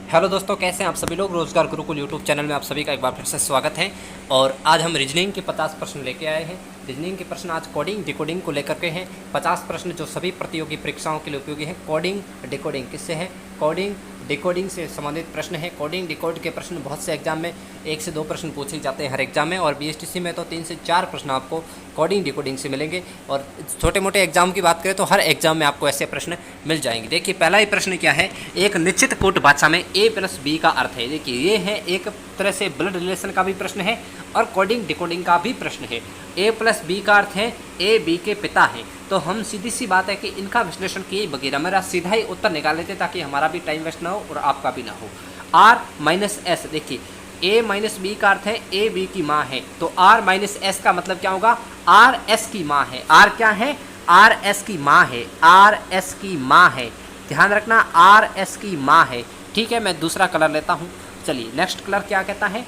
Hello दोस्तों, कैसे हैं आप सभी लोग। रोजगार गुरुकुल यूट्यूब चैनल में आप सभी का एक बार फिर से स्वागत है। और आज हम रीजनिंग के 50 प्रश्न लेके आए हैं। रीजनिंग के प्रश्न आज कोडिंग डिकोडिंग को लेकर के हैं। 50 प्रश्न जो सभी प्रतियोगी परीक्षाओं के लिए उपयोगी हैं। कोडिंग डिकोडिंग किससे है? कोडिंग डिकोडिंग से संबंधित प्रश्न है। कोडिंग डिकोड के प्रश्न बहुत से एग्जाम में 1 से 2 प्रश्न पूछे जाते हैं हर एग्जाम में, और बीएसटीसी में तो 3 से 4 प्रश्न आपको कोडिंग डिकोडिंग से मिलेंगे। और छोटे मोटे एग्जाम की बात करें तो हर एग्जाम में आपको ऐसे प्रश्न मिल जाएंगे। देखिए, पहला ही प्रश्न क्या है। एक निश्चित कूट भाषा में ए प्लस बी का अर्थ है। देखिए, ये है एक तरह से ब्लड रिलेशन का भी प्रश्न है और कोडिंग डिकोडिंग का भी प्रश्न है। ए प्लस बी का अर्थ है ए बी के पिता हैं। तो हम सीधी सी बात है कि इनका विश्लेषण किए बगैर मेरा सीधा ही उत्तर निकाल लेते ताकि हमारा भी टाइम वेस्ट ना हो और आपका भी ना हो। आर माइनस एस, देखिए ए माइनस बी का अर्थ है ए बी की माँ है, तो आर माइनस एस का मतलब क्या होगा? आर एस की माँ है। आर क्या है? आर एस की माँ है। आर एस की माँ है, ध्यान रखना, आर एस की माँ है। ठीक है, मैं दूसरा कलर लेता हूँ। चलिए, नेक्स्ट कलर क्या कहता है?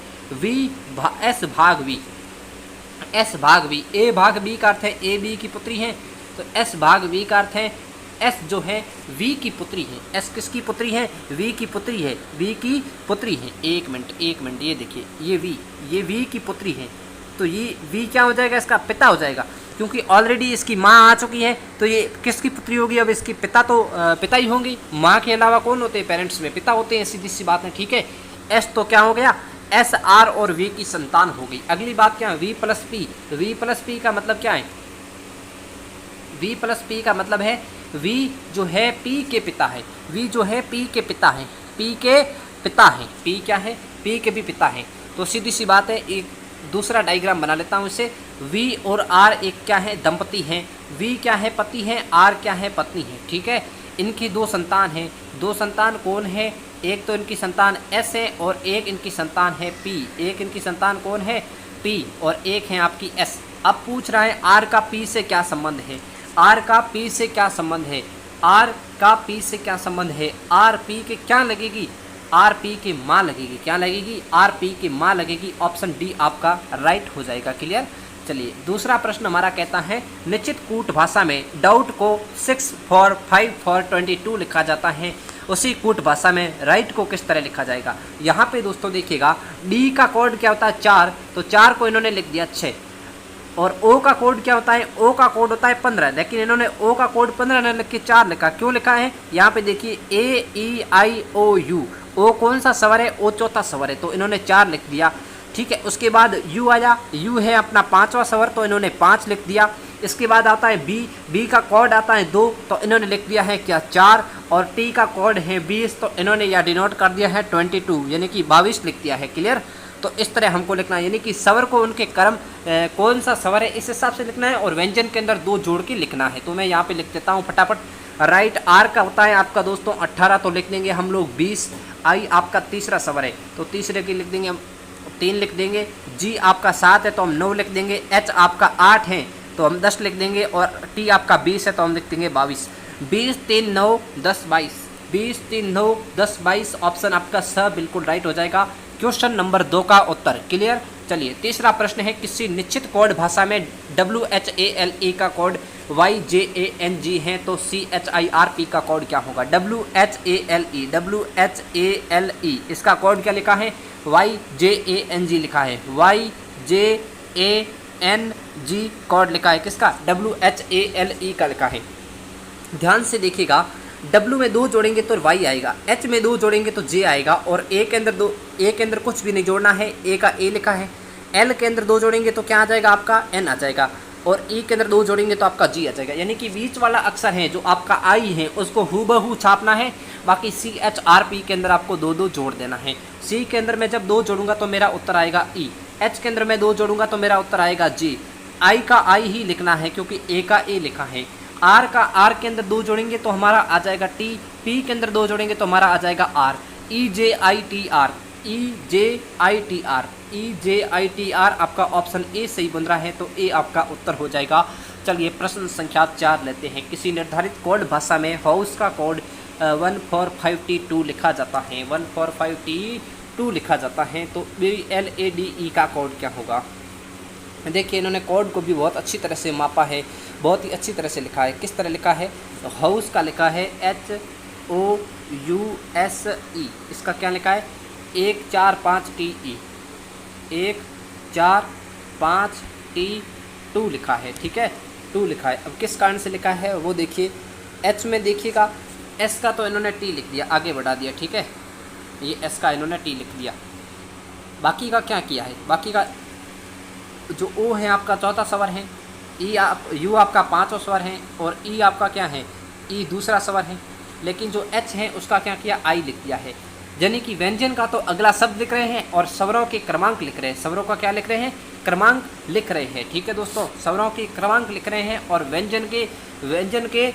एस भाग वी। एस भाग वी, ए भाग बी का अर्थ है ए बी की पुत्री है, तो एस भाग वी का अर्थ है एस जो है वी की पुत्री है। एस किसकी पुत्री है? वी की पुत्री है, वी की पुत्री है। एक मिनट, ये देखिए, ये वी की पुत्री है, तो ये वी क्या हो जाएगा? इसका पिता हो जाएगा, क्योंकि ऑलरेडी इसकी माँ आ चुकी है, तो ये किसकी पुत्री होगी? अब इसकी पिता तो पिता ही होंगी। माँ के अलावा कौन होते हैं? पेरेंट्स में पिता होते हैं, सीधी सी बात है। ठीक है, एस तो क्या हो गया? एस आर और वी की संतान हो गई। अगली बात क्या है? V plus P. V plus P का मतलब क्या है? वी प्लस पी का मतलब है वी जो है पी के पिता है। वी जो है पी के पिता है, पी के पिता है। पी क्या है? पी के भी पिता है। तो सीधी सी बात है, एक दूसरा डायग्राम बना लेता हूँ इसे। वी और आर एक क्या है? दंपति हैं। वी क्या है? पति है। आर क्या है? पत्नी है। ठीक है, इनकी 2 संतान हैं। 2 संतान कौन है? एक तो इनकी संतान एस है और एक इनकी संतान है पी। एक इनकी संतान कौन है? पी, और एक है आपकी एस। अब पूछ रहा है आर का पी से क्या संबंध है? आर का पी से क्या संबंध है? आर का पी से क्या संबंध है? आर पी के क्या लगेगी? आर पी की माँ लगेगी। क्या लगेगी? आर पी की माँ लगेगी। ऑप्शन डी आपका राइट हो जाएगा। क्लियर। चलिए, दूसरा प्रश्न हमारा कहता है निश्चित कूट भाषा में डाउट को 6 for 5 for 22 लिखा जाता है, उसी कूट भाषा में राइट को किस तरह लिखा जाएगा? यहाँ पे दोस्तों देखिएगा, डी का कोड क्या होता है? 4, तो 4 को इन्होंने लिख दिया 6। और ओ का कोड क्या होता है? ओ का कोड होता है 15, लेकिन इन्होंने ओ का कोड 15 न लिख के 4 लिखा। क्यों लिखा है? यहाँ पे देखिए, ए ई आई ओ यू। ओ कौन सा स्वर है? ओ चौथा स्वर है, तो इन्होंने 4 लिख दिया। ठीक है, उसके बाद यू आया। यू है अपना 5वां स्वर, तो इन्होंने 5 लिख दिया। इसके बाद आता है बी। बी का कोड आता है 2, तो इन्होंने लिख दिया है क्या? 4। और टी का कोड है 20, तो इन्होंने यह डिनोट कर दिया है 22, यानी कि 22 लिख दिया है। क्लियर। तो इस तरह हमको लिखना है, यानी कि स्वर को उनके क्रम कौन सा स्वर है इस हिसाब से लिखना है, और व्यंजन के अंदर 2 जोड़ के लिखना है। तो मैं यहाँ पे लिख देता हूँ फटाफट। राइट आर का होता है आपका दोस्तों 18, तो लिख देंगे हम लोग 20। आई आपका तीसरा स्वर है, तो तीसरे की लिख देंगे हम 3 लिख देंगे। जी आपका 7 है, तो हम 9 लिख देंगे। एच आपका 8 है, तो हम 10 लिख देंगे। और टी आपका 20 है, तो हम लिख देंगे 22। 20 3 9 10 22। 20 3 9 10 22। ऑप्शन आपका स बिल्कुल राइट हो जाएगा। क्वेश्चन नंबर 2 का उत्तर। क्लियर। चलिए, तीसरा प्रश्न है किसी निश्चित कोड भाषा में WHALE का कोड YJANG है, तो CHIRP का कोड क्या होगा? WHALE इसका कोड क्या लिखा है? YJANG लिखा है। YJANG कोड लिखा है किसका? WHALE का लिखा है। ध्यान से देखिएगा, W में 2 जोड़ेंगे तो Y आएगा, H में 2 जोड़ेंगे तो J आएगा, और A के अंदर कुछ भी नहीं जोड़ना है, A का A लिखा है। L के अंदर 2 जोड़ेंगे तो क्या आ जाएगा? आपका N आ जाएगा, और E के अंदर 2 जोड़ेंगे तो आपका G आ जाएगा। यानी कि बीच वाला अक्षर है जो आपका I है उसको हूबहू छापना है। बाकी CHRP के अंदर आपको 2-2 जोड़ देना है। C के अंदर मैं जब 2 जोड़ूंगा तो मेरा उत्तर आएगा E। H के अंदर मैं 2 जोड़ूंगा तो मेरा उत्तर आएगा J। I का I ही लिखना है क्योंकि A का A लिखा है। आर का आर के अंदर 2 जोड़ेंगे तो हमारा आ जाएगा टी। पी के अंदर 2 जोड़ेंगे तो हमारा आ जाएगा आर। EJITR। EJITR आपका ऑप्शन ए सही बन रहा है, तो ए आपका उत्तर हो जाएगा। चलिए, प्रश्न संख्या 4 लेते हैं। किसी निर्धारित कोड भाषा में हाउस का कोड 1452 लिखा जाता है। 1452 लिखा जाता है, तो BLADE का कोड क्या होगा? देखिए, इन्होंने कोड को भी बहुत अच्छी तरह से मापा है, बहुत ही अच्छी तरह से लिखा है। किस तरह लिखा है? हाउस का लिखा है HOUSE QUSE, इसका क्या लिखा है 145TE, 145T2 लिखा है, ठीक है 2 लिखा है। अब किस कारण से लिखा है वो देखिए, H में देखिएगा S का तो इन्होंने T लिख दिया, आगे बढ़ा दिया, ठीक है, ये S का इन्होंने T लिख दिया। बाकी का क्या किया है, बाकी का जो O है आपका चौथा स्वर है, U आपका पांचवा स्वर है, और E आपका क्या है, E दूसरा स्वर है। लेकिन जो H है उसका क्या किया, I लिख दिया है। यानी कि व्यंजन का तो अगला शब्द लिख रहे हैं और स्वरों के क्रमांक लिख रहे हैं, स्वरों का क्या लिख रहे हैं, क्रमांक लिख रहे हैं, ठीक है दोस्तों, स्वरों के क्रमांक लिख रहे हैं और व्यंजन के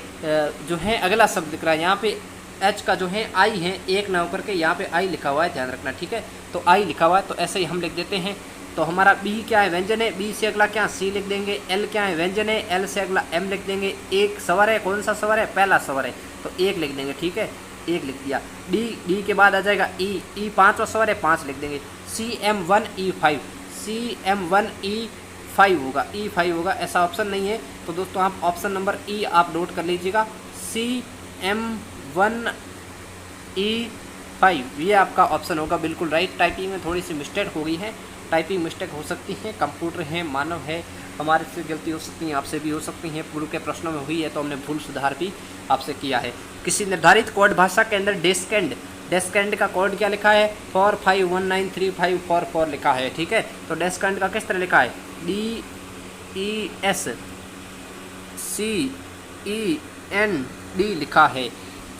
जो है अगला शब्द लिख रहा है। यहाँ पे H का जो है I है, एक ना होकर के यहाँ पे I लिखा हुआ है, ध्यान रखना, ठीक है, तो I लिखा हुआ है, तो ऐसे ही हम लिख देते हैं। तो हमारा B क्या है, व्यंजन है, B से अगला क्या C लिख देंगे, L क्या है, व्यंजन है, L से अगला M लिख देंगे, एक स्वर है, कौन सा स्वर है, पहला स्वर है, तो एक लिख देंगे, ठीक है, एक लिख दिया। D के बाद आ जाएगा E पांचवा स्वर है, 5 लिख देंगे। CM1E5, CM1E5 होगा, E5 होगा, ऐसा ऑप्शन नहीं है, तो दोस्तों आप ऑप्शन नंबर E आप नोट कर लीजिएगा, CM1E5 ये आपका ऑप्शन होगा, बिल्कुल राइट। टाइपिंग में थोड़ी सी मिस्टेक हो गई है, टाइपिंग मिस्टेक हो सकती है, कंप्यूटर है, मानव है, हमारे से गलती हो सकती है, आपसे भी हो सकती है, पूर्व के प्रश्नों में हुई है तो हमने भूल सुधार भी आपसे किया है। किसी निर्धारित कोड भाषा के अंदर डेस्केंड का कोड क्या लिखा है, 45193544 लिखा है, ठीक है, तो डेस्केंड का किस तरह लिखा है, DESCEND लिखा है,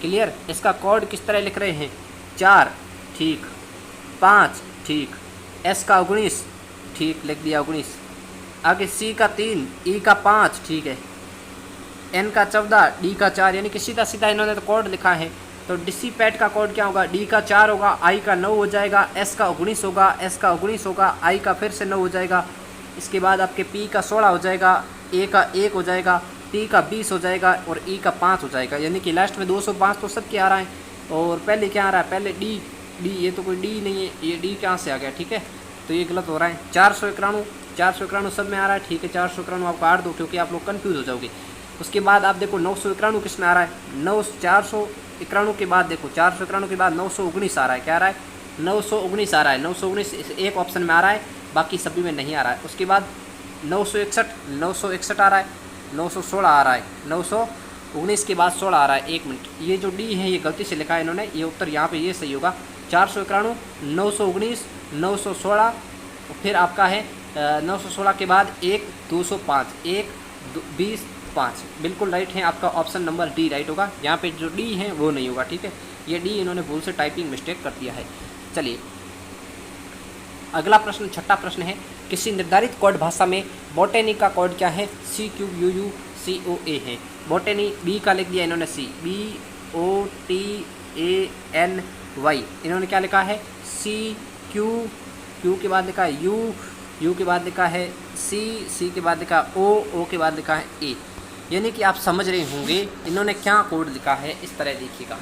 क्लियर। इसका कोड किस तरह लिख रहे हैं, 4, ठीक, 5, ठीक, S का 19, ठीक, लिख दिया 19, आगे C का 3, E का 5, ठीक है, N का 14, D का 4, यानी कि सीधा सीधा इन्होंने तो कोड लिखा है। तो डिसिपेट का कोड क्या होगा, D का 4 होगा, I का 9 हो जाएगा, S का 19 होगा, S का 19 होगा, I का फिर से 9 हो जाएगा, इसके बाद आपके P का 16 हो जाएगा, A का 1 हो जाएगा, T का 20 हो जाएगा और E का 5 हो जाएगा, यानी कि लास्ट में 205 तो सबके आ रहा है। और पहले क्या आ रहा है, पहले D, ये तो कोई D नहीं है, ये D कहाँ से आ गया, ठीक है, तो ये गलत हो रहा है। 491 सब में आ रहा है, ठीक है, 491 आपको 8 दो, क्योंकि आप लोग कन्फ्यूज़ हो जाओगे। उसके बाद आप देखो 991 किस में आ रहा है, 491 के बाद देखो 491 के बाद 919 आ रहा है, क्या आ रहा है, 919 आ रहा है, 919 एक ऑप्शन में आ रहा है, बाकी सभी में नहीं आ रहा है। उसके बाद 961 आ रहा है, 916 आ रहा है, 919 के बाद 16 आ रहा है। 1 मिनट, ये जो डी है ये गलती से लिखा है इन्होंने, ये उत्तर यहाँ पे ये सही होगा, 491, 919, 916, फिर आपका है 916 के बाद 1, 205, 1, 20, 5, बिल्कुल राइट है, आपका ऑप्शन नंबर डी राइट होगा। यहाँ पे जो डी है वो नहीं होगा, ठीक है, ये डी इन्होंने भूल से टाइपिंग मिस्टेक कर दिया है। चलिए अगला प्रश्न, छठा प्रश्न है, किसी निर्धारित कोड भाषा में बोटेनी का कोड क्या है, CQUUCOA है। बोटेनी बी का लिख दिया इन्होंने C, BOTANY, इन्होंने क्या लिखा है CQ, Q के बाद लिखा है U के बाद लिखा है C के बाद लिखा है O के बाद लिखा है A, यानी कि आप समझ रहे होंगे इन्होंने क्या कोड लिखा है। इस तरह देखिएगा,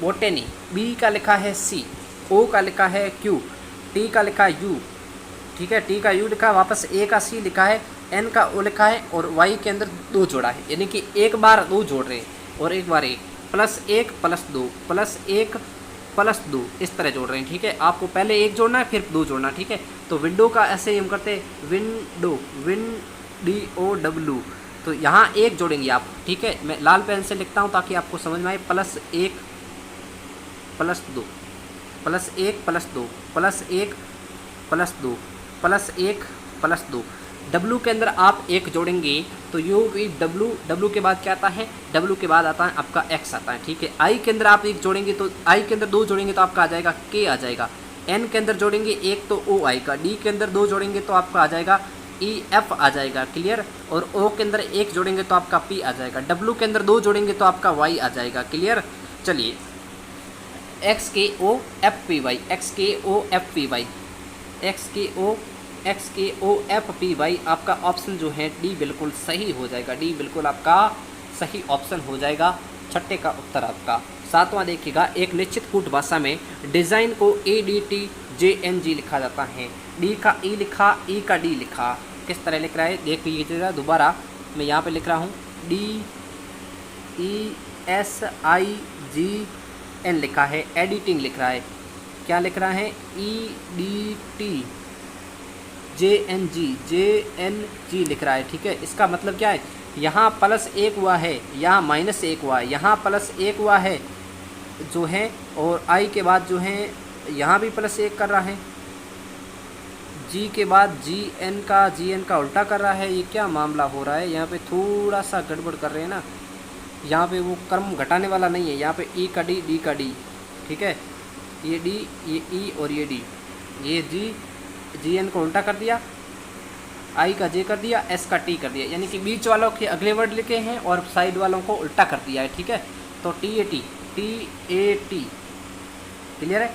बोटेनी B का लिखा है C, O का लिखा है Q, T का लिखा है U, ठीक है, T का U लिखा है, वापस A का C लिखा है, N का O लिखा है और Y के अंदर 2 जोड़ा है, यानी कि एक बार 2 जोड़ रहे हैं और एक बार 1, +1 +2 +1 +2 इस तरह जोड़ रहे हैं, ठीक है। आपको पहले 1 जोड़ना है फिर 2 जोड़ना, ठीक है। तो विंडो का ऐसे ही हम करते हैं, WINDOW, तो यहाँ 1 जोड़ेंगे आप, ठीक है, मैं लाल पेन से लिखता हूँ ताकि आपको समझ में आए, +1 +2 +1 +2 +1 +2 +1 +2, W के अंदर आप 1 जोड़ेंगे तो W के बाद क्या आता है, W के बाद आता है आपका X आता है, ठीक है। I के अंदर आप 1 जोड़ेंगे तो I के अंदर 2 जोड़ेंगे तो आपका आ जाएगा K आ जाएगा, N के अंदर जोड़ेंगे 1 तो O आएगा, D के अंदर 2 जोड़ेंगे तो आपका आ जाएगा EF आ जाएगा, क्लियर, और O के अंदर 1 जोड़ेंगे तो आपका P आ जाएगा, W के अंदर 2 जोड़ेंगे तो आपका Y आ जाएगा, क्लियर। चलिए XKOFPY आपका ऑप्शन जो है डी बिल्कुल सही हो जाएगा, डी बिल्कुल आपका सही ऑप्शन हो जाएगा, छठे का उत्तर आपका। सातवां देखिएगा, एक निश्चित कूट भाषा में डिज़ाइन को ADTJNG लिखा जाता है, डी का ई लिखा, ई का डी लिखा, किस तरह लिख रहा है देख लीजिएगा, दोबारा मैं यहाँ पे लिख रहा हूँ, GN लिखा है, एडिटिंग लिख रहा है, क्या लिख रहा है, EDT JNG लिख रहा है, ठीक है। इसका मतलब क्या है, यहाँ +1 हुआ है, यहाँ -1 हुआ है, यहाँ +1 हुआ है जो है, और I के बाद जो है यहाँ भी +1 कर रहा है, G के बाद GN का उल्टा कर रहा है। ये क्या मामला हो रहा है, यहाँ पे थोड़ा सा गड़बड़ कर रहे हैं ना, यहाँ पे वो क्रम घटाने वाला नहीं है, यहाँ पे E का D, D का D, ठीक है, ये D, ये E और ये D, ये GN को उल्टा कर दिया, I का J कर दिया, S का T कर दिया, यानी कि बीच वालों के अगले वर्ड लिखे हैं और साइड वालों को उल्टा कर दिया है, ठीक है। तो TAT क्लियर है।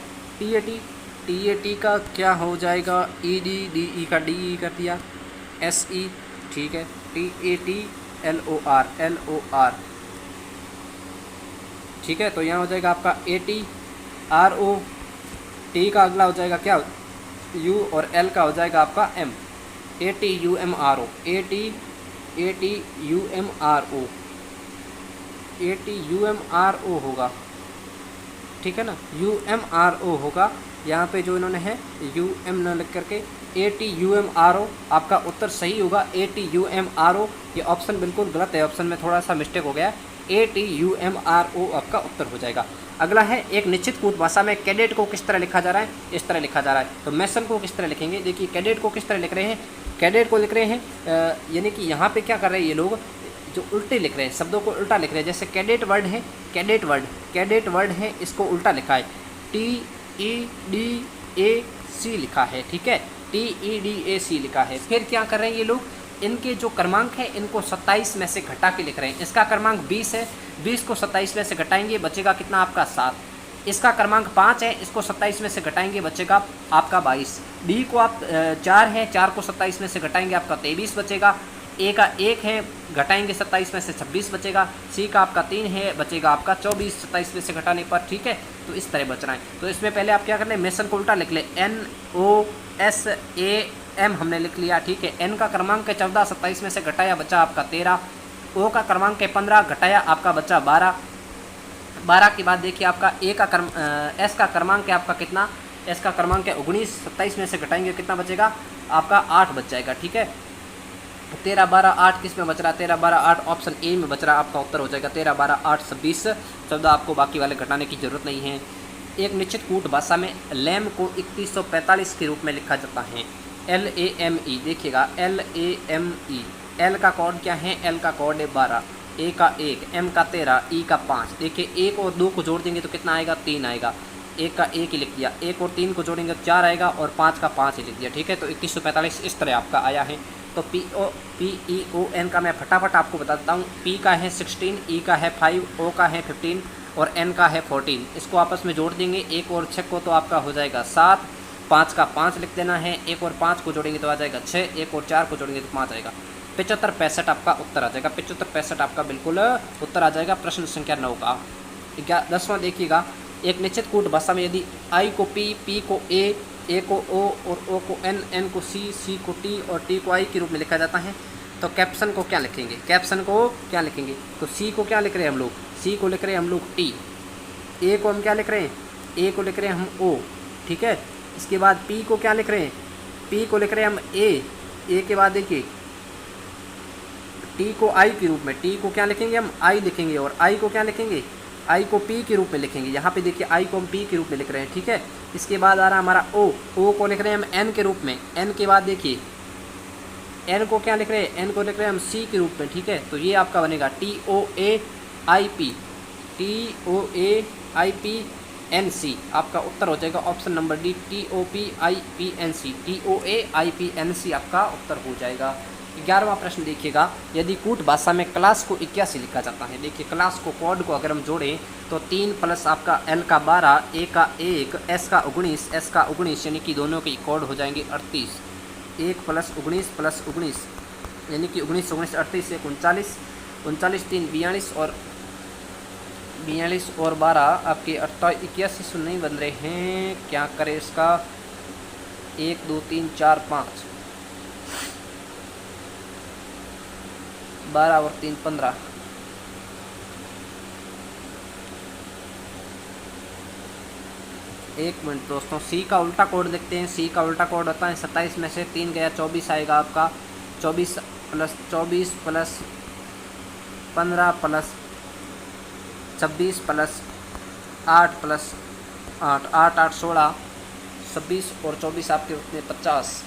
TAT का क्या हो जाएगा, ED, DE का DE कर दिया, SE, ठीक है, TAT LOR, ठीक है। तो यहाँ हो जाएगा आपका ATRO, T का अगला हो जाएगा क्या, U, और L का हो जाएगा आपका M, ATUMRO, ATUMRO होगा, ठीक है ना, UMRO होगा। यहाँ पे जो इन्होंने है UM न लिख करके ATUMRO, आपका उत्तर सही होगा ATUMRO। ये ऑप्शन बिल्कुल गलत है, ऑप्शन में थोड़ा सा मिस्टेक हो गया, ATUMRO आपका उत्तर हो जाएगा। अगला है, एक निश्चित कूट भाषा में कैडेट को किस तरह लिखा जा रहा है, इस तरह लिखा जा रहा है। तो मैसन को किस तरह लिखेंगे, देखिए कैडेट को किस तरह लिख रहे हैं, कैडेट को लिख रहे हैं यानी कि यहाँ पे क्या कर रहे हैं ये लोग, जो उल्टे लिख रहे हैं, शब्दों को उल्टा लिख रहे हैं। जैसे कैडेट वर्ड है, कैडेट वर्ड है, इसको उल्टा लिखा है, TEDAC लिखा है, ठीक है, TEDAC लिखा है। फिर क्या कर रहे हैं ये लोग, इनके जो क्रमांक है इनको 27 में से घटा के लिख रहे हैं। इसका क्रमांक 20 है, 20 को 27 में से घटाएंगे बचेगा कितना आपका 7। इसका क्रमांक 5 है, इसको 27 में से घटाएंगे बचेगा आपका 22। डी को आप 4 है, 4 को 27 में से घटाएंगे आपका 23 बचेगा। ए का 1 है, घटाएंगे 27 में से 26 बचेगा। सी का आपका 3 है, बचेगा आपका 24 27 में से घटाने पर, ठीक है। तो इस तरह बच रहा है। तो इसमें पहले आप क्या कर ले, मेसन को उल्टा लिख ले, NOSAM हमने लिख लिया, ठीक है। एन का क्रमांक है 14, 27 में से घटाया बचा आपका 13। ओ का क्रमांक है 15, घटाया आपका बचा 12। 12 के बाद देखिए आपका एस का क्रमांक है आपका कितना, एस का क्रमांक है 19, 27 में से घटाएंगे कितना बचेगा आपका 8 बच जाएगा, ठीक है। 13 12 8 किस में बच रहा है, 13 12 8 ऑप्शन ए में बच रहा है, आपका उत्तर हो जाएगा 13 12 8 26 14। आपको बाकी वाले घटाने की जरूरत नहीं है। एक निश्चित कूट भाषा में लैम को 3145 के रूप में लिखा जाता है, LAME। देखिएगा LAME, एल का कोड क्या है, एल का कोड है 12, ए का 1, एम का 13, ई का 5। देखिए 1 और 2 को जोड़ देंगे तो कितना आएगा, 3 आएगा। 1 का 1 ही लिख दिया, 1 और 3 को जोड़ेंगे तो 4 आएगा, और 5 का 5 ही लिख दिया, ठीक है। तो 2145 इस तरह आपका आया है। तो PEON का मैं फटाफट आपको बता देता हूँ। P का है 16, E का है 5, O का है 15 और N का है 14। इसको आपस में जोड़ देंगे 1 और 6 को तो आपका हो जाएगा 7, 5 का 5 लिख देना है, 1 और 5 को जोड़ेंगे तो आ जाएगा 6, 1 और 4 को जोड़ेंगे तो 5 आएगा। 75 65 आपका उत्तर आ जाएगा, 75 65 आपका बिल्कुल उत्तर आ जाएगा। प्रश्न संख्या 9 का 10वां देखिएगा। एक निश्चित कूट भाषा में यदि I को P, P को A को O और O को N, N को C, C को T और T को I के रूप में लिखा जाता है, तो कैप्शन को क्या लिखेंगे, कैप्शन को क्या लिखेंगे। तो C को क्या लिख रहे हैं हम लोग, C को लिख रहे हैं हम लोग T, A को हम क्या लिख रहे हैं, A को लिख रहे हैं हम O, ठीक है। इसके बाद P को क्या लिख रहे हैं, P को लिख रहे हैं हम A के बाद देखिए T को I के रूप में, T को क्या लिखेंगे हम I लिखेंगे, और I को क्या लिखेंगे, I को P के रूप में लिखेंगे। यहाँ पे देखिए I को हम P के रूप में लिख रहे हैं, ठीक है। इसके बाद आ रहा हमारा O को लिख रहे हैं हम N के रूप में। N के बाद देखिए N को क्या लिख रहे हैं, N को लिख रहे हैं हम C के रूप में, ठीक है। तो ये आपका बनेगा TOAIPNC। आपका उत्तर हो जाएगा ऑप्शन नंबर डी, TOPIPNC आपका उत्तर हो जाएगा। 11वां प्रश्न देखिएगा। यदि कूट भाषा में क्लास को 81 लिखा जाता है, देखिए क्लास को कोड को अगर हम जोड़ें तो 3 प्लस आपका L का 12, A का 1, S का 19, S का 19 यानी कि दोनों के कोड हो जाएंगे 38। 1 + 19 यानी कि 19 19 38 1 39, 39 3 42 और 12 आपके 81 शून्य नहीं बन रहे हैं। क्या करें इसका, 1 2 3 4 5, 12 और 3 15, एक मिनट दोस्तों, सी का उल्टा कोड देखते हैं। सी का उल्टा कोड होता है 27 में से 3 गया 24 आएगा आपका। 24 प्लस 15 प्लस 26 प्लस 8 प्लस 8 8 8 16 26 और 24 आपके उतने 50,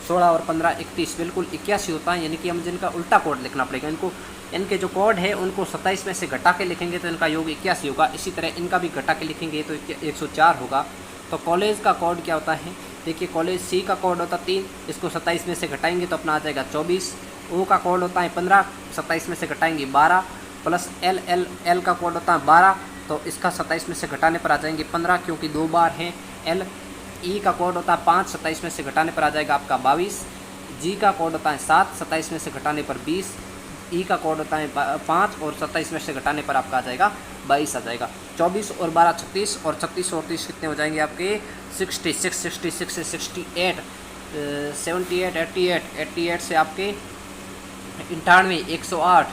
16 और 15 31, बिल्कुल 81 होता है। यानी कि हम जिनका उल्टा कोड लिखना पड़ेगा, इनको इनके जो कोड है उनको 27 में से घटा के लिखेंगे तो इनका योग 81 होगा। इसी तरह इनका भी घटा के लिखेंगे तो 104 होगा। तो कॉलेज का कोड क्या होता है, देखिए कॉलेज सी का कोड होता है 3, इसको 27 में से घटाएंगे तो अपना आ जाएगा 24। ओ का कोड होता है 15, 27 में से घटाएंगे 12, प्लस एल का कोड होता है 12, तो इसका 27 में से घटाने पर आ जाएंगे 15, क्योंकि 2 बार हैं एल। ई का कोड होता है 5, 27 में से घटाने पर आ जाएगा आपका 22। जी का कोड होता है 7, 27 में से घटाने पर 20। ई का कोड होता है 5 और 27 में से घटाने पर आपका आ जाएगा 22 आ जाएगा। 24 और 12 36 और 36 और 30 कितने हो जाएंगे आपके 66, 66 से 68, 78, 88 से आपके 98, 108,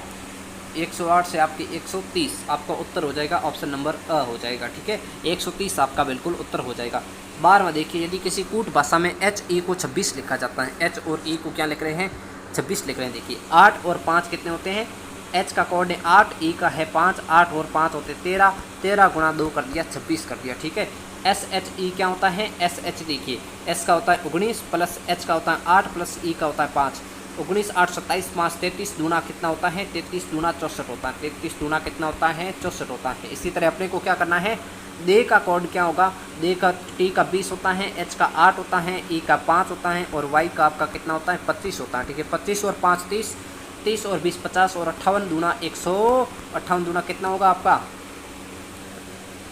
108 से आपके 130, आपका उत्तर हो जाएगा ऑप्शन नंबर अ हो जाएगा। ठीक है, 130 आपका बिल्कुल उत्तर हो जाएगा। 12वां देखिए, यदि किसी कूट भाषा में एच ई को 26 लिखा जाता है, एच और ई को क्या लिख रहे हैं 26 लिख रहे हैं। देखिए 8 और 5 कितने होते हैं, एच का कोड है 8, ई का है 5, 8 और 5 होते 13, 13 गुणा 2 कर दिया 26 कर दिया। ठीक है, एस एच ई क्या होता है, एस एच देखिए एस का होता है 19 प्लस एच का होता है 8 प्लस ई का होता है 5, 19 8 27 5 33 दूना कितना होता है 33 दूना 64 होता है, 33 दूना कितना होता है 64 होता है। इसी तरह अपने को क्या करना है, दे का कोड क्या होगा, दे का टी का 20 होता है, एच का 8 होता है, ई का 5 होता है और वाई का आपका कितना होता है 25 होता है। ठीक है, 25 और 5 30, 30 और 20 50 और 58 दूना 158 दूना कितना होगा आपका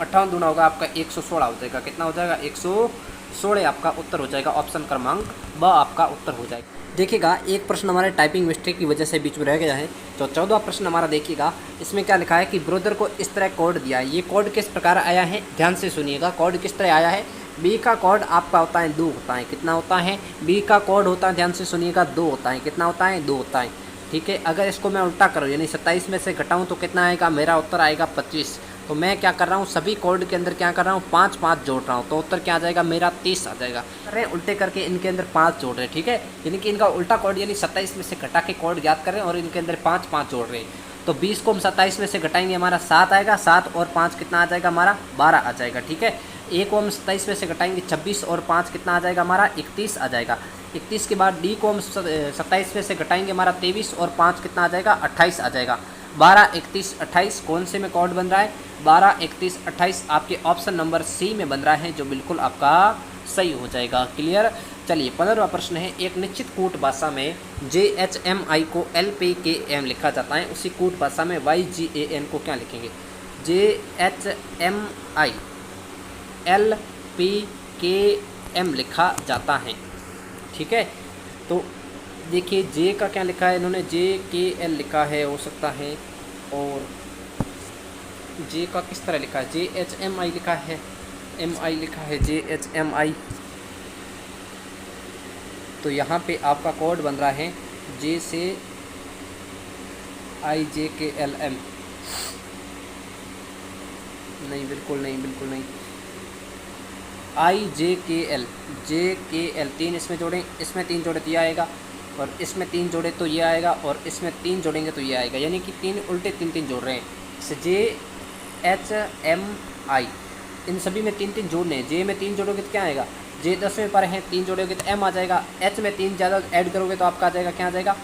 58 दूना होगा आपका 116 हो जाएगा। कितना हो जाएगा 116 आपका उत्तर हो जाएगा। ऑप्शन क्रमांक ब आपका उत्तर हो जाएगा। देखिएगा एक प्रश्न हमारे टाइपिंग मिस्टेक की वजह से बीच में रह गया है। तो 14वां प्रश्न हमारा देखिएगा, इसमें क्या लिखा है कि ब्रोदर को इस तरह कोड दिया है। ये कोड किस प्रकार आया है, ध्यान से सुनिएगा। कोड किस तरह आया है, बी का कोड आपका होता है 2 होता है, कितना होता है, बी का कोड होता है, ध्यान से सुनिएगा 2 होता है, कितना होता है 2 होता है। ठीक है, अगर इसको मैं उल्टा करूँ यानी 27 में से घटाऊँ तो कितना आएगा, मेरा उत्तर आएगा 25। तो मैं क्या कर रहा हूँ, सभी कोड के अंदर क्या कर रहा हूँ 5 5 जोड़ रहा हूँ, तो उत्तर क्या आ जाएगा मेरा 30 आ जाएगा। कर रहे हैं उल्टे करके इनके अंदर 5 जोड़ रहे हैं। ठीक है, यानी कि इनका उल्टा कोड यानी 27 में से घटा के कोड याद कर रहे हैं और इनके अंदर 5 5 जोड़ रहे हैं। तो 20 को हम 27 में से घटाएंगे हमारा 7 आएगा, 7 और 5 कितना आ जाएगा हमारा 12 आ जाएगा। ठीक है, ए को हम 27 में से घटाएंगे 26 और 5 कितना आ जाएगा हमारा 31 आ जाएगा। 31 के बाद डी को हम 27 में से घटाएंगे हमारा 23 और 5 कितना आ जाएगा 28 आ जाएगा। 12 31 28 कौन से में कोड बन रहा है, 12 31 28 आपके ऑप्शन नंबर सी में बन रहा है, जो बिल्कुल आपका सही हो जाएगा। क्लियर। चलिए 15वां प्रश्न है, एक निश्चित कूट भाषा में JHMI को LPKM लिखा जाता है, उसी कूट भाषा में YGAN को क्या लिखेंगे, JHMI LPKM लिखा जाता है। ठीक है, तो देखिए जे का क्या लिखा है इन्होंने, JKL लिखा है हो सकता है, और जे का किस तरह लिखा है, JHMI लिखा है, MI लिखा है JHMI। तो यहाँ पे आपका कोड बन रहा है J से IJKLM, नहीं बिल्कुल नहीं, बिल्कुल नहीं, IJKL JKL 3 इसमें जोड़ें, इसमें 3 जोड़े तो ये आएगा, और इसमें 3 जोड़े तो ये आएगा, और इसमें 3 जोड़ेंगे तो ये आएगा, यानी कि 3 उल्टे 3 3 जोड़ रहे हैं। इससे JHMI इन सभी में 3 3 जोड़ने हैं। जे में 3 जोड़ोगे तो क्या आएगा, जे 10वें पर है, 3 जोड़ोगे तो M आ जाएगा। H में 3 ज़्यादा ऐड करोगे तो आपका आ जाएगा, क्या आ जाएगा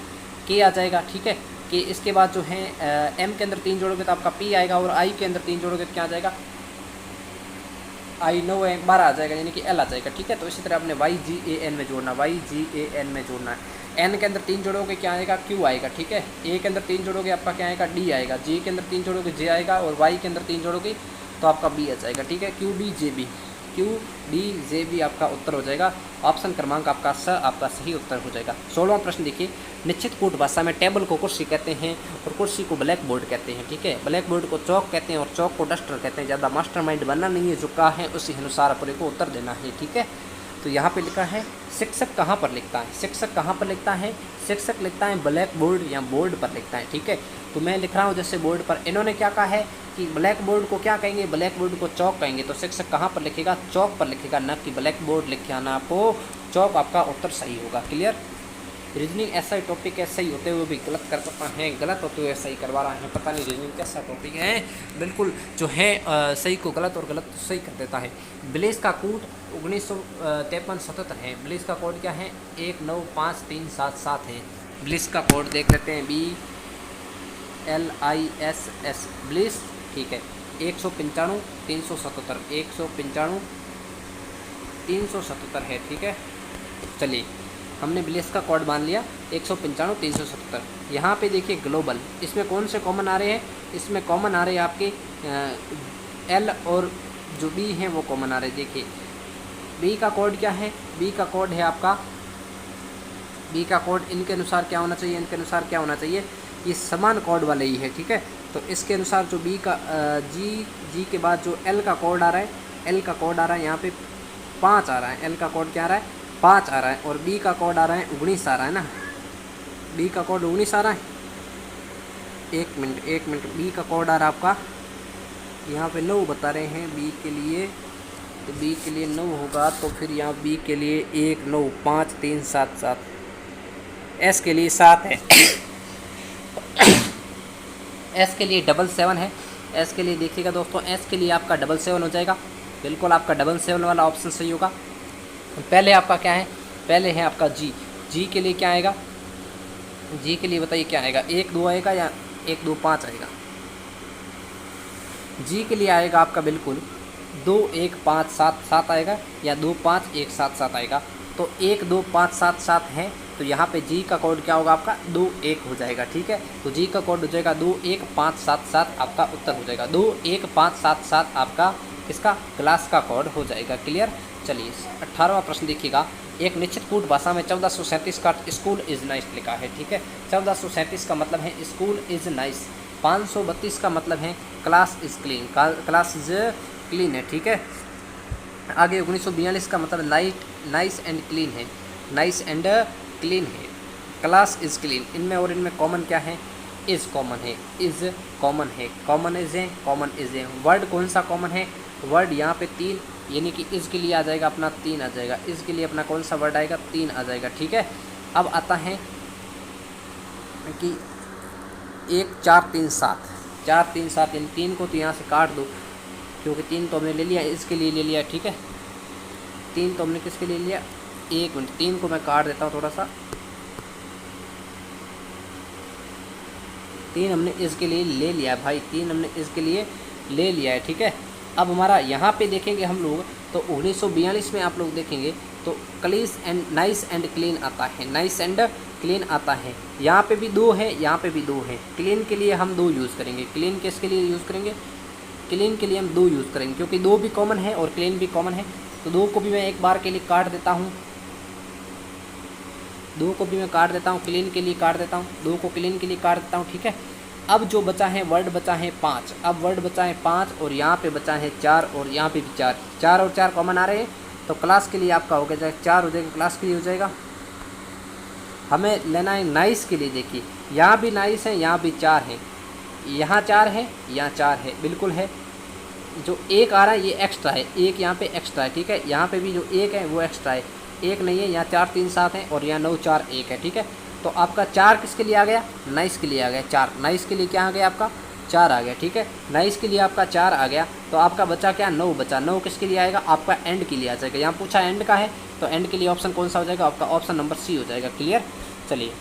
K आ जाएगा। ठीक है, कि इसके बाद जो है M के अंदर 3 जोड़ोगे तो आपका P आएगा, और I के अंदर 3 जोड़ोगे तो क्या आ जाएगा I 9 है 12 आ जाएगा, यानी कि L आ जाएगा। ठीक है, तो इसी तरह आपने YGAN में जोड़ना, YGAN में जोड़ना है। N के अंदर 3 जोड़ोगे क्या आएगा Q आएगा। ठीक है, A के अंदर 3 जोड़ोगे आपका क्या आएगा D आएगा, J के अंदर 3 जोड़ोगे J आएगा, और Y के अंदर 3 जोड़ोगे तो आपका B आ जाएगा। ठीक है, QDJB आपका उत्तर हो जाएगा। ऑप्शन क्रमांक आपका आपका सही उत्तर हो जाएगा। 16वां प्रश्न देखिए, निश्चित कूट भाषा में टेबल को कुर्सी कहते हैं और कुर्सी को ब्लैक बोर्ड कहते हैं। ठीक है, ब्लैक बोर्ड को चौक कहते हैं और चौक को डस्टर कहते हैं। ज़्यादा मास्टरमाइंड बनना नहीं है, जो कहा है उसी अनुसार अपने को उत्तर देना है। ठीक है, तो तो यहाँ पे लिखा है शिक्षक कहाँ पर लिखता है, शिक्षक कहाँ पर लिखता है, शिक्षक लिखता है ब्लैक बोर्ड या बोर्ड पर लिखता है, ठीक है। तो मैं लिख रहा हूँ जैसे बोर्ड पर, इन्होंने क्या कहा है कि ब्लैक बोर्ड को क्या कहेंगे, ब्लैक बोर्ड को चौक कहेंगे, तो शिक्षक कहाँ पर लिखेगा, चौक पर लिखेगा, ना कि ब्लैक बोर्ड लिखे ना आपको चौक, आपका उत्तर सही होगा। क्लियर। रीजनिंग ऐसा ही टॉपिक है, सही होते हुए भी गलत कर सकता है, गलत होते हुए सही करवा रहा है, पता नहीं रीजनिंग कैसा टॉपिक है, बिल्कुल जो है सही को गलत और गलत को सही कर देता है। ब्लेस का कोड 1953-77 है। ब्लेस का कोड क्या है, 195377 है। ब्लेस का कोड देख लेते हैं, BLISS ब्लेस, ठीक है। 195-377 195-377 है, ठीक है। चलिए हमने ब्लेस का कोड मान लिया 195-377। यहाँ पे देखिए ग्लोबल, इसमें कौन से कॉमन आ रहे हैं, इसमें कॉमन आ रहे हैं आपके L और जो B हैं वो कॉमन आ रहे हैं। देखिए B का कोड क्या है, B का कोड है आपका, B का कोड इनके अनुसार क्या होना चाहिए, इनके अनुसार क्या होना चाहिए, ये समान कोड वाले ही है, ठीक है। तो इसके अनुसार जो B का G के बाद जो L का कोड आ रहा है, L का कोड आ रहा है यहाँ पे 5 आ रहा है, L का कोड क्या आ रहा है 5 आ रहा है, और B का कोड आ रहा है 19 आ रहा है ना, B का कोड 19 आ रहा है। एक मिनट B का कोड आ रहा है आपका यहाँ पे 9 बता रहे हैं B के लिए, तो B के लिए 9 होगा, तो फिर यहाँ B के लिए 195377, S के लिए 7 है S के लिए 77 है, S के लिए देखिएगा दोस्तों, S के लिए आपका 77 हो जाएगा, बिल्कुल आपका 77 वाला ऑप्शन सही होगा। पहले आपका क्या है, पहले है आपका G के लिए क्या आएगा, G के लिए बताइए क्या आएगा, 1-2 आएगा या 1-2-5 आएगा। G के लिए आएगा आपका बिल्कुल 2-1-5-7-7 आएगा, या 2-5-1-7-7 आएगा। तो 1-2-5-7-7 है, तो यहाँ पे G का कोड क्या होगा आपका 2-1 हो जाएगा, ठीक है। तो G का कोड हो जाएगा 2-1-5-7-7, आपका उत्तर हो जाएगा 2-1-5-7-7, आपका इसका क्लास का कोड हो जाएगा। क्लियर। चलिए 18वां प्रश्न देखिएगा, एक निश्चित कूट भाषा में 1437 का स्कूल इज़ नाइस लिखा है, ठीक है। 1437 का मतलब है स्कूल इज़ नाइस, 532 का मतलब है class is clean, class is clean है, ठीक है। आगे 1942 का मतलब नाइस एंड क्लीन है, नाइस एंड क्लीन है, क्लास इज़ क्लीन। इनमें और इनमें कॉमन क्या है, इज़ कॉमन है, इज़ कॉमन है, कॉमन इज़ है, कॉमन इज़ है। वर्ड कौन सा कॉमन है, वर्ड यहाँ पे 3, यानी कि इज़ के लिए आ जाएगा अपना 3 आ जाएगा, इज़ के लिए अपना कौन सा वर्ड आएगा 3 आ जाएगा, ठीक है। अब आता है कि 1-4-3-7 इन 3 को तो यहाँ से काट दो, क्योंकि 3 तो हमने ले लिया, इसके लिए ले लिया, ठीक है। 3 तो हमने किसके लिए लिया, 1 मिनट, 3 को मैं काट देता हूँ थोड़ा सा, 3 हमने इसके लिए ले लिया है भाई, 3 हमने इसके लिए ले लिया है, ठीक है। अब हमारा यहाँ पे देखेंगे हम लोग, तो 1942 में आप लोग देखेंगे तो clean and nice and clean आता है, नाइस एंड क्लीन आता है। यहाँ पे भी 2 है, यहाँ पे भी 2 है। क्लीन के लिए हम 2 यूज़ करेंगे, क्लीन किसके लिए यूज़ करेंगे, क्लीन के लिए हम 2 यूज़ करेंगे, क्योंकि 2 भी कॉमन है और क्लीन भी कॉमन है। तो 2 को भी मैं एक बार के लिए काट देता हूँ, 2 को भी मैं काट देता हूँ, क्लीन के लिए काट देता हूँ, 2 को क्लीन के लिए काट देता हूँ, ठीक है। अब जो बचा है वर्ड बचा है 5, अब वर्ड बचा है 5 और यहाँ पे बचा है 4 और यहाँ पे भी 4 और 4 कॉमन आ रहे हैं, तो क्लास के लिए आपका हो गया 4 हो जाएगा, क्लास के लिए हो जाएगा। हमें लेना है नाइस के लिए, देखिए यहाँ भी नाइस है, यहाँ भी 4 है, यहाँ 4 है, यहाँ 4 है, बिल्कुल है। जो 1 आ रहा है ये एक्स्ट्रा है, 1 यहाँ पे एक्स्ट्रा है, ठीक है। यहाँ पे भी जो 1 है वो एक्स्ट्रा है, 1 नहीं है, यहाँ 4-3-7 है और यहाँ 9-4-1 है, ठीक है। तो आपका 4 किसके लिए आ गया, नाइस के लिए आ गया 4, नाइस के लिए क्या आ गया आपका 4 आ गया, ठीक है। नाइस के लिए आपका 4 आ गया, तो आपका बचा क्या 9 बचा, 9 किसके लिए आएगा आपका एंड के लिए आ जाएगा। यहाँ पूछा एंड का है, तो एंड के लिए ऑप्शन कौन सा हो जाएगा आपका, ऑप्शन नंबर सी हो जाएगा। क्लियर। चलिए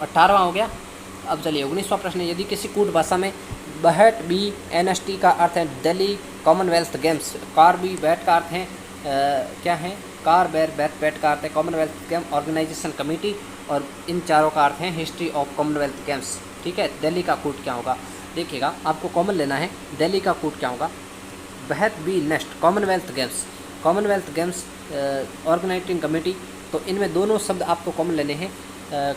18वां हो गया। अब चलिए 19वां प्रश्न, यदि किसी कूट भाषा में बहट BNST का अर्थ है दिल्ली कॉमनवेल्थ गेम्स, कार बी बैट का अर्थ है क्या है, कार बैर बैट बैट का अर्थ है कॉमनवेल्थ गेम ऑर्गेनाइजेशन कमेटी, और इन चारों का अर्थ है हिस्ट्री ऑफ कॉमनवेल्थ गेम्स, ठीक है। दिल्ली का कूट क्या होगा, देखिएगा आपको कॉमन लेना है, दिल्ली का कूट क्या होगा, बहत B next Commonwealth Games organising committee. तो इनमें दोनों शब्द आपको कॉमन लेने हैं।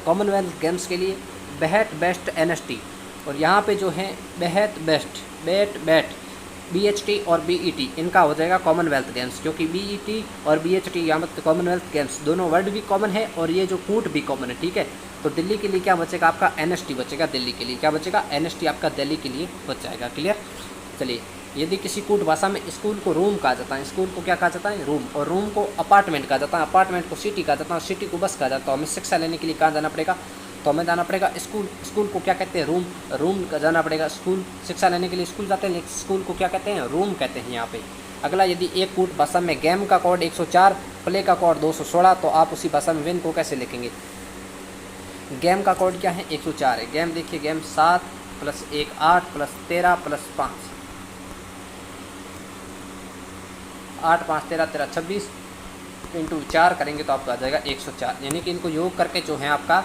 कॉमनवेल्थ गेम्स के लिए बहट बेस्ट NST, और यहाँ पे जो है बहत बेस्ट बैट बैट, BHT और BET इनका हो जाएगा कॉमनवेल्थ गेम्स, क्योंकि BET और BHT यहाँ पर कॉमनवेल्थ गेम्स दोनों वर्ड भी कॉमन है और ये जो कूट भी कॉमन है, ठीक है। तो दिल्ली के लिए क्या बचेगा आपका NST बचेगा, दिल्ली के लिए क्या बचेगा NST आपका दिल्ली के लिए बच जाएगा। क्लियर। चलिए, यदि किसी कूट भाषा में स्कूल को रूम कहा जाता है, स्कूल को क्या कहा जाता है रूम, और रूम को अपार्टमेंट कहा जाता है, अपार्टमेंट को सिटी कहा जाता है, सिटी को बस कहा जाता है। हमें शिक्षा लेने के लिए कहाँ जाना पड़ेगा, तो हमें जाना पड़ेगा स्कूल, स्कूल को क्या कहते हैं रूम, रूम का जाना पड़ेगा स्कूल, शिक्षा लेने के लिए स्कूल जाते हैं, स्कूल को क्या कहते हैं रूम कहते हैं यहाँ पे। अगला, यदि एक कूट भाषा में गेम का कोड 104, प्ले का कोड 216, तो आप उसी भाषा में विन को कैसे लिखेंगे। गेम का कोड क्या है 104 है। गेम देखिए, गेम 7 + 1 8 + 13 + 5 8 5 13 13 26 इंटू 4 करेंगे तो आपको आ जाएगा 104, यानी कि इनको योग करके जो है आपका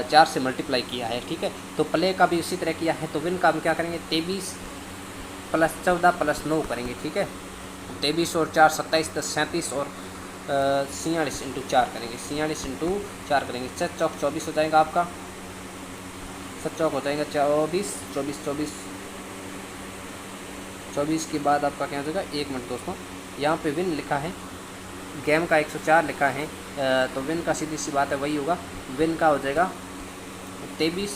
4 से मल्टीप्लाई किया है, ठीक है। तो प्ले का भी उसी तरह किया है। तो विन का हम क्या करेंगे 23 + 14 + 9 करेंगे, ठीक है। 23 और 4 27 10 37 और 46 इंटू 4 करेंगे, 46 इंटू 4 करेंगे, 7 चौक 24 हो जाएगा आपका, 7 चौक हो जाएगा 24 24 24 24 के बाद आपका क्या हो जाएगा, 1 मिनट दोस्तों, यहाँ पे विन लिखा है, गेम का 104 लिखा है, तो विन का सीधी सी बात है वही होगा। विन का हो जाएगा 23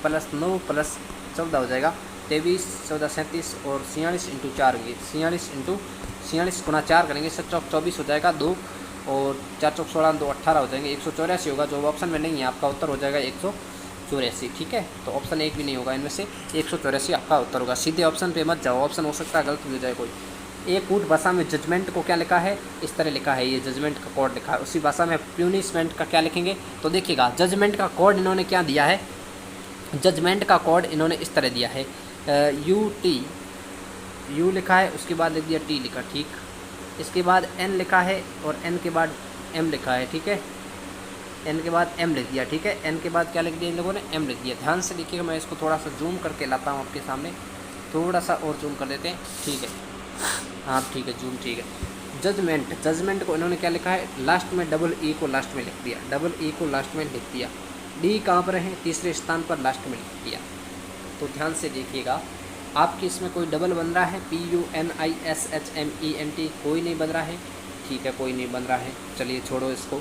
+ 9 + 14 हो जाएगा, 23 14 37 और 46 इंटू 4 होंगे, 46 इंटू 46 × 4 करेंगे, 7 चौक 24 हो जाएगा 2 और 4 चौक 16 2 18 हो जाएंगे, 184 होगा। जो ऑप्शन में नहीं है आपका उत्तर हो जाएगा 184, ठीक है। तो ऑप्शन 1 भी नहीं होगा इनमें से, 184 आपका उत्तर होगा। सीधे ऑप्शन पे मत जाओ, ऑप्शन हो सकता है गलत हो जाए कोई। एक कूट भाषा में जजमेंट को क्या लिखा है, इस तरह लिखा है, ये जजमेंट का कोड लिखा है। उसी भाषा में प्यूनिशमेंट का क्या लिखेंगे, तो देखिएगा जजमेंट का कोड इन्होंने क्या दिया है, जजमेंट का कोड इन्होंने इस तरह दिया है, यू लिखा है, उसके बाद लिख दिया टी लिखा, ठीक। इसके बाद एन लिखा है और एन के बाद एम लिखा है, ठीक है। एन के बाद एम लिख दिया, ठीक है। एन के बाद क्या लिख दिया इन लोगों ने, एम लिख दिया। ध्यान से देखिएगा, मैं इसको थोड़ा सा जूम करके लाता हूँ आपके सामने, थोड़ा सा और जूम कर देते हैं, ठीक है। हाँ ठीक है, जूम ठीक है। जजमेंट, जजमेंट को इन्होंने क्या लिखा है, लास्ट में डबल ई को लास्ट में लिख दिया, डबल ई को लास्ट में लिख दिया। डी कहाँ पर है, तीसरे स्थान पर लास्ट में लिख दिया। तो ध्यान से देखिएगा, आपके इसमें कोई डबल बन रहा है, PUNISHMENT कोई नहीं बन रहा है, ठीक है, कोई नहीं बन रहा है। चलिए छोड़ो इसको।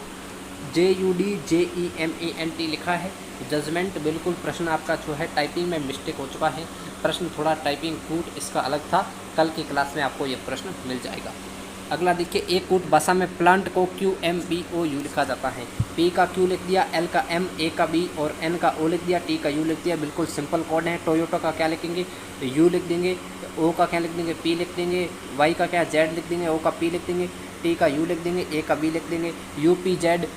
JUDJEMENT लिखा है जजमेंट। बिल्कुल प्रश्न आपका जो है टाइपिंग में मिस्टेक हो चुका है, प्रश्न थोड़ा टाइपिंग कूट इसका अलग था, कल की क्लास में आपको ये प्रश्न मिल जाएगा। अगला देखिए, एक कूट भाषा में प्लांट को QMBOU लिखा जाता है। P का Q लिख दिया, L का M, A का B और N का O लिख दिया, T का U लिख दिया। बिल्कुल सिंपल कोड है। टोयोटा का क्या लिखेंगे, U लिख देंगे, O का क्या लिख देंगे, P लिख देंगे, Y का क्या Z लिख देंगे, O का P लिख देंगे, T का U लिख देंगे, A का B लिख देंगे, UPZ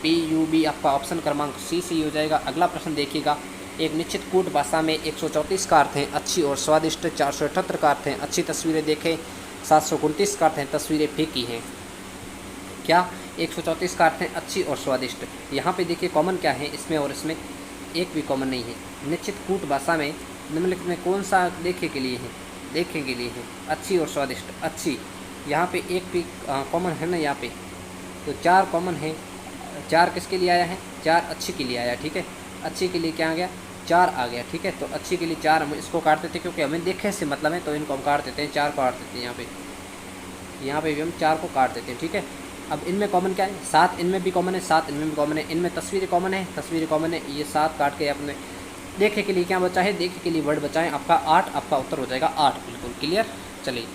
PUB आपका ऑप्शन क्रमांक C से हो जाएगा। अगला प्रश्न देखिएगा, एक निश्चित कूट भाषा में 134 का अर्थ हैं अच्छी और स्वादिष्ट, 478 का अर्थ हैं अच्छी तस्वीरें देखें, 729 का अर्थ हैं तस्वीरें फीकी हैं। क्या 134 का अर्थ है अच्छी और स्वादिष्ट। यहाँ पे देखिए कॉमन क्या है इसमें और इसमें, एक भी कॉमन नहीं है। निश्चित कूट भाषा में निम्नलिखित में कौन सा देखे के लिए है, देखे के लिए है, अच्छी और स्वादिष्ट। अच्छी, यहाँ पे एक भी कॉमन है ना, यहाँ पे तो 4 कॉमन है। 4 किसके लिए आया है, 4 अच्छी के लिए आया, ठीक है। अच्छी के लिए क्या आ गया, 4 आ गया, ठीक है। तो अच्छी के लिए 4 हम इसको काट देते हैं, क्योंकि हमें देखे से मतलब है, तो इनको हम काट देते हैं, 4 को काट देते हैं। यहाँ पे भी हम 4 को काट देते हैं, ठीक है। अब इनमें कॉमन क्या है, 7 इनमें भी कॉमन है, 7 इनमें भी कॉमन है। इनमें तस्वीरें कॉमन है, तस्वीरें कॉमन है। ये 7 काट के अपने देखे के लिए क्या बचा है, देखे के लिए वर्ड बचा है आपका 8, आपका उत्तर हो जाएगा 8। बिल्कुल क्लियर। चलिए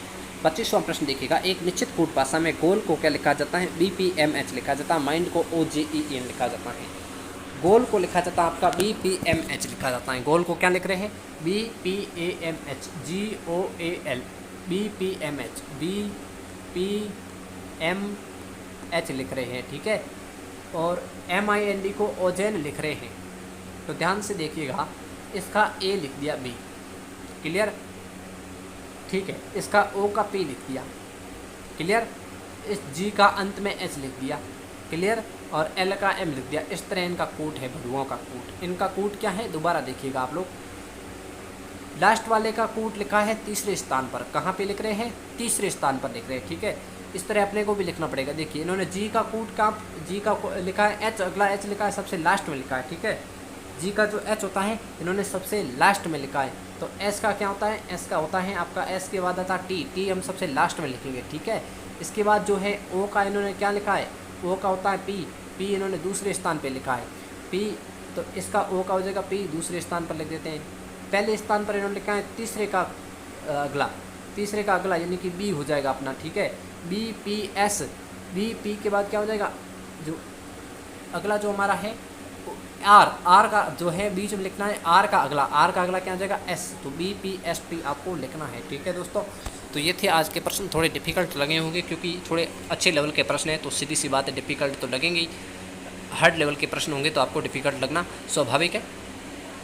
25वां प्रश्न देखिएगा, एक निश्चित कूट भाषा में गोल को क्या लिखा जाता है, BPMH लिखा जाता है। माइंड को OGEN लिखा जाता है। गोल को लिखा जाता है आपका BPMH लिखा जाता है। गोल को क्या लिख रहे हैं, BPAMH GOAL BPMH BPMH लिख रहे हैं, ठीक है। और MIND को OGEN लिख रहे हैं। तो ध्यान से देखिएगा, इसका A लिख दिया B, क्लियर, ठीक है। इसका O का P लिख दिया, क्लियर। इस G का अंत में H लिख दिया, क्लियर। और L का M लिख दिया। इस तरह इनका कूट है, भगुओं का कूट। इनका कूट क्या है, दोबारा देखिएगा आप लोग। लास्ट वाले का कूट लिखा है तीसरे स्थान पर। कहाँ पे लिख रहे हैं, तीसरे स्थान पर लिख रहे हैं, ठीक है। इस तरह अपने को भी लिखना पड़ेगा। देखिए इन्होंने G का कूट का G का लिखा है, H अगला H लिखा है, सबसे लास्ट में लिखा है, ठीक है। जी का जो एच होता है इन्होंने सबसे लास्ट में लिखा है। तो एस का क्या होता है, एस का होता है आपका, एस के बाद आता टी, टी हम सबसे लास्ट में लिखेंगे, ठीक है। इसके बाद जो है ओ का इन्होंने क्या लिखा है, ओ का होता है पी, पी इन्होंने दूसरे स्थान पे लिखा है, पी, तो इसका ओ का हो जाएगा पी, दूसरे स्थान पर लिख देते हैं। पहले स्थान पर इन्होंने लिखा है तीसरे का अगला, तीसरे का अगला यानी कि बी हो जाएगा अपना, ठीक है। B P S, B P के बाद क्या हो जाएगा, जो अगला जो हमारा है आर, आर का जो है बीच में लिखना है, आर का अगला क्या हो जाएगा एस, तो बी पी एस टी आपको लिखना है, ठीक है दोस्तों। तो ये थे आज के प्रश्न, थोड़े डिफ़िकल्ट लगे होंगे क्योंकि थोड़े अच्छे लेवल के प्रश्न हैं, तो सीधी सी बात है डिफ़िकल्ट तो लगेंगे ही। हार्ड लेवल के प्रश्न होंगे तो आपको डिफ़िकल्ट लगना स्वाभाविक है।